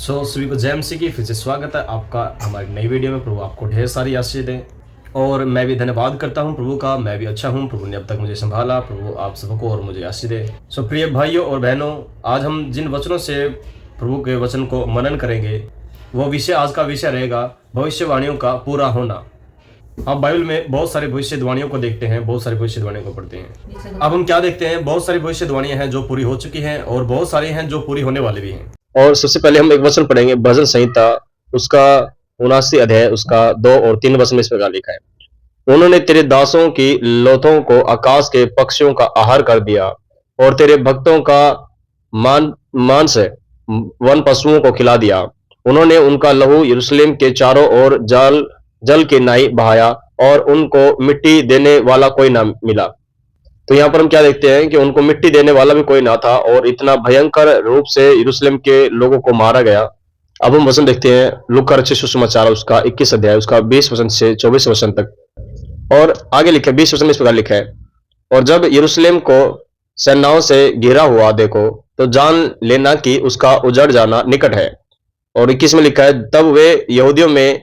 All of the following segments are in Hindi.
सभी को जय मसीह की फिर से स्वागत है आपका हमारी नई वीडियो में। प्रभु आपको ढेर सारी आशीष दें और मैं भी धन्यवाद करता हूं प्रभु का। मैं भी अच्छा हूं, प्रभु ने अब तक मुझे संभाला। प्रभु आप सबको और मुझे आशीष दे। प्रिय भाइयों और बहनों, आज हम जिन वचनों से प्रभु के वचन को मनन करेंगे वो विषय, आज का विषय रहेगा भविष्यवाणियों का पूरा होना। आप बाइबल में बहुत सारी भविष्यवाणियों को देखते हैं, बहुत सारी भविष्यवाणियों को पढ़ते हैं। अब हम क्या देखते हैं, बहुत सारी भविष्यवाणियां हैं जो पूरी हो चुकी हैं और बहुत सारी हैं जो पूरी होने वाली भी हैं। और सबसे पहले हम एक वचन पढ़ेंगे, भजन संहिता उसका 79 अध्याय उसका 2 और 3 वचन में इस प्रकार लिखा है। उन्होंने तेरे दासों की लोथों को आकाश के पक्षियों का आहार कर दिया और तेरे भक्तों का मांस वन पशुओं को खिला दिया। उन्होंने उनका लहू यरूशलेम के चारों ओर जल के नाई बहाया और उनको मिट्टी देने वाला कोई ना मिला। तो यहाँ पर हम क्या देखते हैं कि उनको मिट्टी देने वाला भी कोई ना था और इतना भयंकर रूप से यरूशलेम के लोगों को मारा गया। अब हम वचन देखते हैं लूका रचित सुसमाचार उसका 21 अध्याय उसका 20 वचन से 24 वचन तक। और आगे लिखा है 20 वचन में इस प्रकार लिखा है, और जब यरूशलेम को सेनाओं से घिरा हुआ देखो तो जान लेना कि उसका उजड़ जाना निकट है। और 21 में लिखा है, तब वे यहूदियों में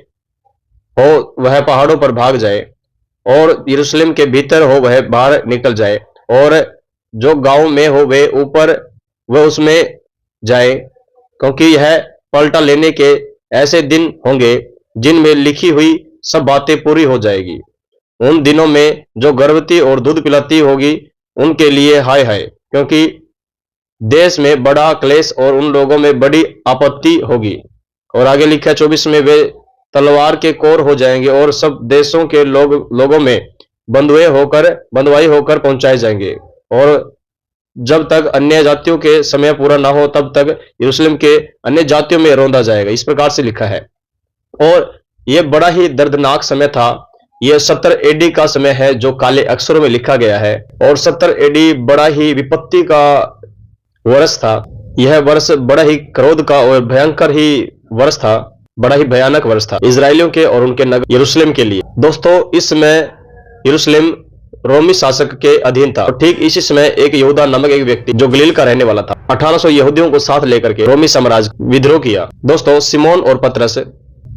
हो वह पहाड़ों पर भाग जाए और यरूशलेम के भीतर हो वह बाहर निकल जाए, और जो गांव में हो वे ऊपर वह उसमें जाए, क्योंकि यह पलटा लेने के ऐसे दिन होंगे जिनमें लिखी हुई सब बातें पूरी हो जाएगी। उन दिनों में जो गर्भवती और दूध पिलाती होगी उनके लिए हाय हाय, क्योंकि देश में बड़ा क्लेश और उन लोगों में बड़ी आपत्ति होगी। और आगे लिखा है 24 में, वे तलवार के कोर हो जाएंगे और सब देशों के लोगों में बंधुआई होकर पहुंचाए जाएंगे, और जब तक अन्य जातियों के समय पूरा ना हो तब तक यरूशलेम के अन्य जातियों में रौंदा जाएगा। इस प्रकार से लिखा है। और यह बड़ा ही दर्दनाक समय था। यह 70 एडी का समय है जो काले अक्षरों में लिखा गया है, और 70 एडी बड़ा ही विपत्ति का वर्ष था। यह वर्ष बड़ा ही क्रोध का और भयंकर ही वर्ष था, बड़ा ही भयानक वर्ष था इजराइलियों के और उनके नगर यरूशलेम के लिए। दोस्तों, इस समय यरूशलेम रोमी शासक के अधीन था, और ठीक इसी समय एक यहूदा नामक एक व्यक्ति जो गलील का रहने वाला था, 1800 यहूदियों को साथ लेकर के रोमी साम्राज्य विद्रोह किया। दोस्तों, सिमोन और पतरस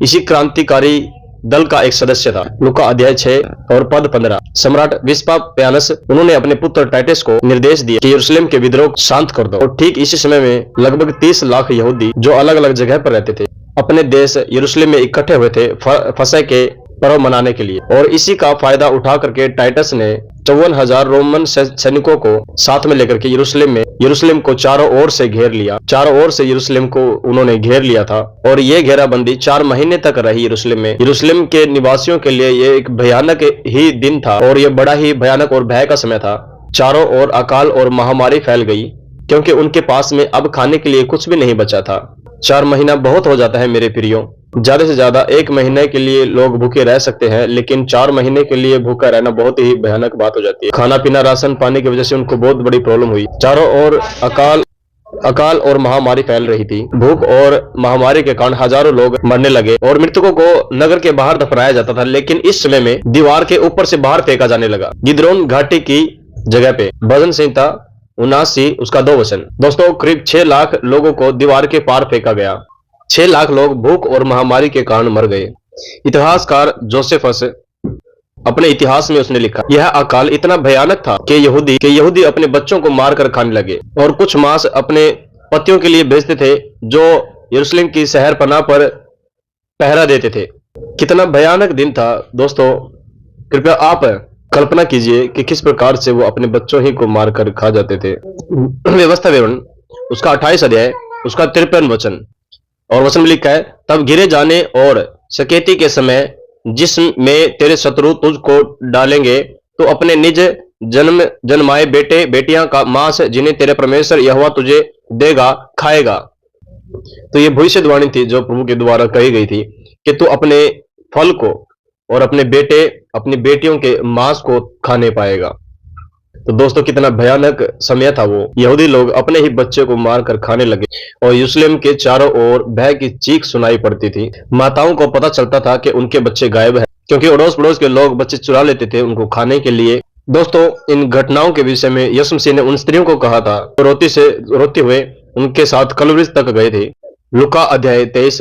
इसी क्रांतिकारी दल का एक सदस्य था। लूका अध्याय 6 और पद 15। सम्राट विस्पासियानस उन्होंने अपने पुत्र टाइटस को निर्देश दिया कि यरूशलेम के विद्रोह शांत कर दो। और ठीक इसी समय में लगभग 30 लाख यहूदी जो अलग अलग जगह पर रहते थे अपने देश यरूशलेम में इकट्ठे हुए थे फसह के पर्व मनाने के लिए। और इसी का फायदा उठा करके टाइटस ने 54,000 रोमन सैनिकों को साथ में लेकर के यरूशलेम को चारों ओर से घेर लिया। चारों ओर से यरूशलेम को उन्होंने घेर लिया था, और ये घेराबंदी 4 महीने तक रही यरूशलेम में। यरूशलेम के निवासियों के लिए ये एक भयानक ही दिन था, और ये बड़ा ही भयानक और भय का समय था। चारों ओर अकाल और महामारी फैल गई, क्योंकि उनके पास में अब खाने के लिए कुछ भी नहीं बचा था। 4 महीना बहुत हो जाता है मेरे प्रियो। ज्यादा से ज्यादा 1 महीने के लिए लोग भूखे रह सकते हैं, लेकिन 4 महीने के लिए भूखा रहना बहुत ही भयानक बात हो जाती है। खाना पीना राशन पानी की वजह से उनको बहुत बड़ी प्रॉब्लम हुई। चारों ओर अकाल और महामारी फैल रही थी। भूख और महामारी के कारण हजारों लोग मरने लगे और मृतकों को नगर के बाहर दफनाया जाता था। लेकिन इस समय में दीवार के ऊपर से बाहर फेंका जाने लगा, गिदरोन घाटी की जगह पे। भजन संहिता 79 उसका 2 वचन। दोस्तों, करीब 6 लाख लोगों को दीवार के पार फेंका गया। 6 लाख लोग भूख और महामारी के कारण मर गए। इतिहासकार जोसेफस अपने इतिहास में उसने लिखा, यह अकाल इतना भयानक था कि यहूदी अपने बच्चों को मारकर खाने लगे और कुछ मांस अपने पतियों के लिए भेजते थे जो यरूशलेम की शहर पनाह पर पहरा देते थे। कितना भयानक दिन था दोस्तों। कृपया आप कल्पना कीजिए कि किस प्रकार से वो अपने बच्चों ही को मारकर खा जाते थे। व्यवस्था विवरण उसका 28 अध्याय उसका 53 वचन। और वचन में लिखा है, तब गिरे जाने और सकेती के समय जिसमें तेरे शत्रु तुझको डालेंगे, तो अपने निज जन्माए बेटे बेटियां का मांस जिन्हें तेरे परमेश्वर यहोवा तुझे देगा खाएगा। तो ये भविष्यवाणी थी जो प्रभु के द्वारा कही गई थी कि तू अपने फल को और अपने बेटे अपनी बेटियों के मांस को खाने पाएगा। तो दोस्तों, कितना भयानक समय था वो। यहूदी लोग अपने ही बच्चे को मारकर खाने लगे और यरूशलेम के चारों ओर भय की चीख सुनाई पड़ती थी। माताओं को पता चलता था कि उनके बच्चे गायब हैं, क्योंकि अड़ोस पड़ोस के लोग बच्चे चुरा लेते थे उनको खाने के लिए। दोस्तों, इन घटनाओं के विषय में यीशु मसीह ने उन स्त्रियों को कहा था, रोते हुए उनके साथ कलवरी तक गए थे। लूका अध्याय 23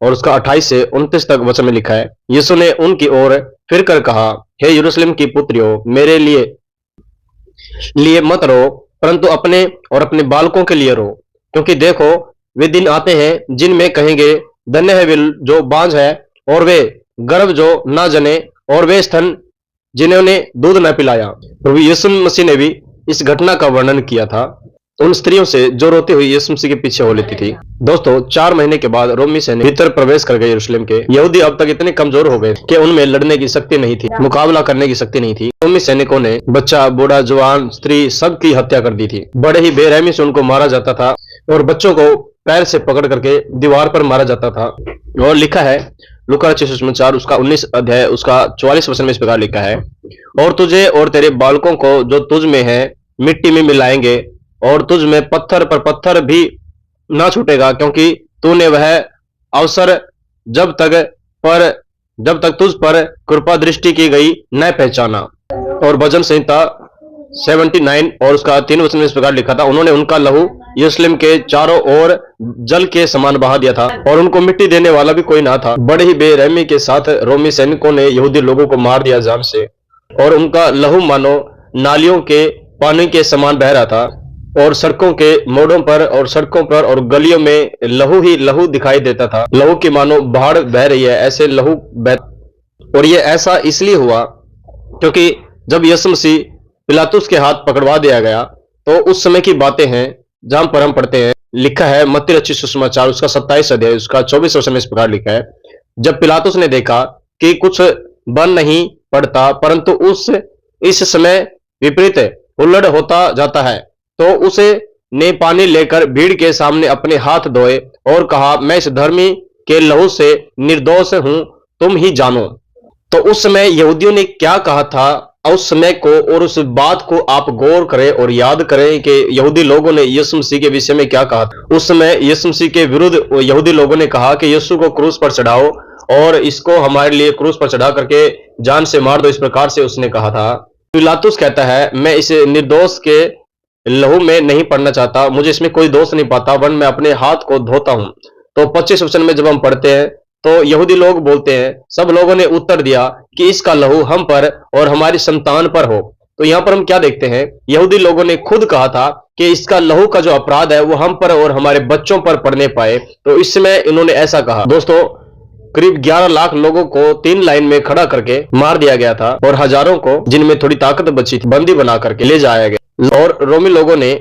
और उसका 28 से 29 तक वचन में लिखा है, यीशु ने उनकी ओर फिर कर कहा, हे यरूशलेम की पुत्रियों, मेरे लिए मत रो, परंतु अपने और अपने बालकों के लिए रो, क्योंकि देखो वे दिन आते हैं जिनमें कहेंगे, धन्य है वे जो बांझ है और वे गर्भ जो ना जने और वे स्तन जिन्होंने दूध न पिलाया। प्रभु यीशु मसीह ने भी इस घटना का वर्णन किया था उन स्त्रियों से जो रोती हुई यीशु मसीह के पीछे हो लेती थी। दोस्तों, 4 महीने के बाद रोमी सैनिक भीतर प्रवेश कर गए यरूशलेम के। यहूदी अब तक इतने कमजोर हो गए कि उनमें लड़ने की शक्ति नहीं थी, मुकाबला करने की शक्ति नहीं थी। रोमी सैनिकों ने बच्चा, बूढ़ा, जवान, स्त्री सबकी हत्या कर दी थी। बड़े ही बेरहमी से उनको मारा जाता था और बच्चों को पैर से पकड़ करके दीवार पर मारा जाता था। और लिखा है लूका सुसमाचार उसका 19 अध्याय उसका 44 वचन में इस प्रकार लिखा है, और तुझे और तेरे बालकों को जो तुझ में है मिट्टी में मिलाएंगे और तुझ में पत्थर पर पत्थर भी ना छूटेगा, क्योंकि तूने वह अवसर जब तक तुझ पर कृपा दृष्टि की गई न पहचाना। और भजन संहिता 79 और उसका 3 वचन में इस प्रकार लिखा था, उन्होंने उनका लहू यरूशलेम के चारों ओर जल के समान बहा दिया था और उनको मिट्टी देने वाला भी कोई ना था। बड़े ही बेरहमी के साथ रोमी सैनिकों ने यहूदी लोगों को मार दिया जान से, और उनका लहू मानो नालियों के पानी के समान बह रहा था और सड़कों के मोड़ों पर और सड़कों पर और गलियों में लहू ही लहू दिखाई देता था। लहू की मानो बाढ़ बह रही है, ऐसे लहू बह। और ये ऐसा इसलिए हुआ क्योंकि जब यीशु मसीह पिलातुस के हाथ पकड़वा दिया गया, तो उस समय की बातें हैं जहां पर हम पढ़ते हैं, लिखा है मत्ती रचित सुसमाचार उसका 27 अध्याय उसका 24 वचन में इस प्रकार लिखा है, जब पिलातुस ने देखा कि कुछ बन नहीं पड़ता परंतु इस समय विपरीत उल्लड़ होता जाता है, तो उसे ने पानी लेकर भीड़ के सामने अपने हाथ धोए और कहा, मैं इस धर्मी के लहू से निर्दोष हूं, तुम ही जानो। तो उस समय यहूदियों ने क्या कहा था उस समय को, और उस बात को आप गौर करें और याद करें कि यहूदी लोगों ने यीशु मसीह के विषय में क्या कहा था। उस समय यीशु मसीह के विरुद्ध यहूदी लोगों ने कहा कि यीशु को क्रूस पर चढ़ाओ और इसको हमारे लिए क्रूस पर चढ़ा करके जान से मार दो, इस प्रकार से उसने कहा था। पिलातुस कहता है, मैं इस निर्दोष के लहू में नहीं पड़ना चाहता, मुझे इसमें कोई दोष नहीं पाता, वरन मैं अपने हाथ को धोता हूं। तो 25 वचन में जब हम पढ़ते हैं तो यहूदी लोग बोलते हैं, सब लोगों ने उत्तर दिया कि इसका लहू हम पर और हमारी संतान पर हो। तो यहां पर हम क्या देखते हैं, यहूदी लोगों ने खुद कहा था कि इसका लहू का जो अपराध है वो हम पर और हमारे बच्चों पर पड़ने पाए, तो इस समय इन्होंने ऐसा कहा। दोस्तों, करीब 11 लाख लोगों को 3 लाइन में खड़ा करके मार दिया गया था और हजारों को, जिनमें थोड़ी ताकत बची थी, बंदी बना करके ले जाया गया। और रोमी लोगों ने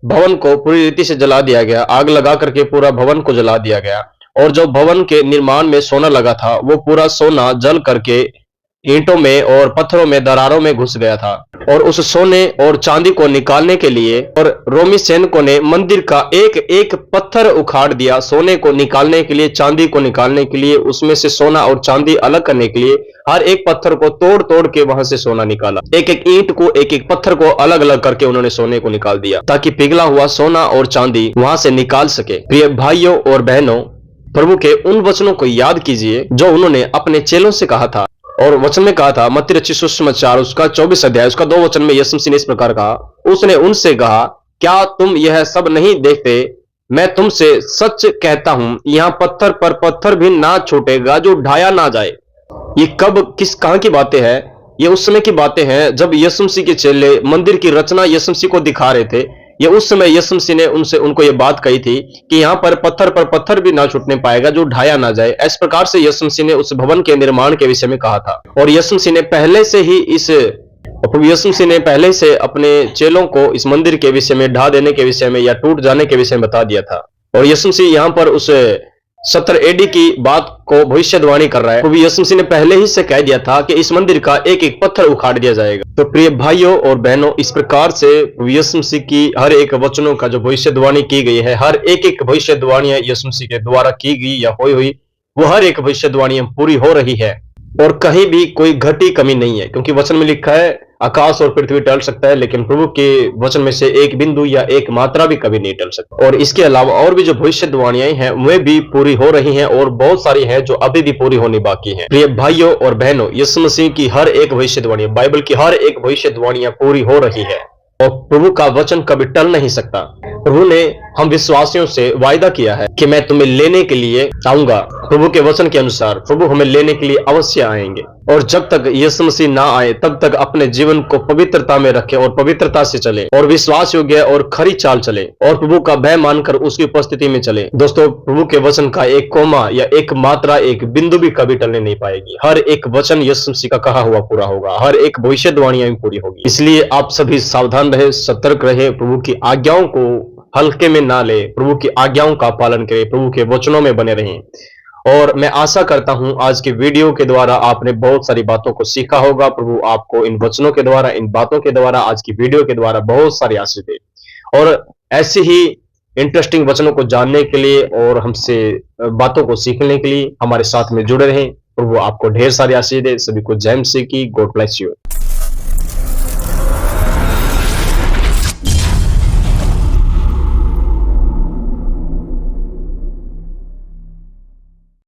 भवन को पूरी रीति से जला दिया गया, आग लगा करके पूरा भवन को जला दिया गया। और जो भवन के निर्माण में सोना लगा था वो पूरा सोना जल करके ईंटों में और पत्थरों में, दरारों में घुस गया था। और उस सोने और चांदी को निकालने के लिए और रोमी सैनिकों ने मंदिर का एक एक पत्थर उखाड़ दिया, सोने को निकालने के लिए, चांदी को निकालने के लिए, उसमें से सोना और चांदी अलग करने के लिए हर एक पत्थर को तोड़ तोड़ के वहां से सोना निकाला। एक एक ईंट को, एक एक पत्थर को अलग अलग करके उन्होंने सोने को निकाल दिया, ताकि पिघला हुआ सोना और चांदी वहां से निकाल सके। प्रिय भाइयों और बहनों, प्रभु के उन वचनों को याद कीजिए जो उन्होंने अपने चेलों से कहा था। और वचन में कहा था, मत्ती रचित सुसमाचार उसका 24 अध्याय उसका 2 वचन में यीशु मसीह ने इस प्रकार कहा, उसने उनसे कहा, क्या तुम यह सब नहीं देखते? मैं तुमसे सच कहता हूं, यहाँ पत्थर पर पत्थर भी ना छूटेगा जो ढाया ना जाए। ये कहां की बातें हैं? ये उस समय की बातें हैं जब यीशु मसीह के चेले मंदिर की रचना यीशु मसीह को दिखा रहे थे। ये उस समय यीशु मसीह ने उनको ये बात कही थी कि यहाँ पर पत्थर भी ना छूटने पाएगा जो ढाया ना जाए। इस प्रकार से यीशु मसीह ने उस भवन के निर्माण के विषय में कहा था। और यीशु मसीह ने पहले से अपने चेलों को इस मंदिर के विषय में, ढा देने के विषय में या टूट जाने के विषय में बता दिया था। और यीशु मसीह यहाँ पर उस 70 AD की बात को भविष्यवाणी कर रहा है। प्रभु यीशु मसीह ने पहले ही से कह दिया था कि इस मंदिर का एक एक पत्थर उखाड़ दिया जाएगा। तो प्रिय भाइयों और बहनों, इस प्रकार से प्रभु यीशु मसीह की हर एक वचनों का जो भविष्यवाणी की गई है, हर एक एक भविष्यवाणी यीशु मसीह के द्वारा की गई या हुई, वो हर एक भविष्यवाणी पूरी हो रही है और कहीं भी कोई घटी कमी नहीं है। क्योंकि वचन में लिखा है, आकाश और पृथ्वी टल सकता है लेकिन प्रभु के वचन में से एक बिंदु या एक मात्रा भी कभी नहीं टल सकता। और इसके अलावा और भी जो भविष्यवाणियां हैं वे भी पूरी हो रही हैं और बहुत सारी हैं जो अभी भी पूरी होनी बाकी हैं। प्रिय भाइयों और बहनों, यीशु मसीह की हर एक भविष्यवाणी, बाइबल की हर एक भविष्यवाणियां पूरी हो रही है और प्रभु का वचन कभी टल नहीं सकता। प्रभु ने हम विश्वासियों से वायदा किया है कि मैं तुम्हें लेने के लिए आऊंगा। प्रभु के वचन के अनुसार प्रभु हमें लेने के लिए अवश्य आएंगे, और जब तक यीशु मसीह ना आए तब तक अपने जीवन को पवित्रता में रखें और पवित्रता से चले और विश्वास योग्य और खरी चाल चले और प्रभु का भय मानकर उसकी उपस्थिति में चले। दोस्तों, प्रभु के वचन का एक कोमा या एक मात्रा, एक बिंदु भी कभी टलने नहीं पाएगी। हर एक वचन यीशु मसीह का कहा हुआ पूरा होगा, हर एक भविष्यवाणियां भी पूरी होगी। इसलिए आप सभी सावधान रहे, सतर्क रहे, प्रभु की आज्ञाओं को हल्के में ना ले, प्रभु की आज्ञाओं का पालन करें, प्रभु के वचनों में बने रहें। और मैं आशा करता हूं आज के वीडियो के द्वारा आपने बहुत सारी बातों को सीखा होगा। प्रभु आपको इन वचनों के द्वारा, इन बातों के द्वारा, आज की वीडियो के द्वारा बहुत सारी आशीष दे। और ऐसे ही इंटरेस्टिंग वचनों को जानने के लिए और हमसे बातों को सीखने के लिए हमारे साथ में जुड़े रहें। प्रभु आपको ढेर सारी आशीष दे। सभी को जय मसीह की। God bless you.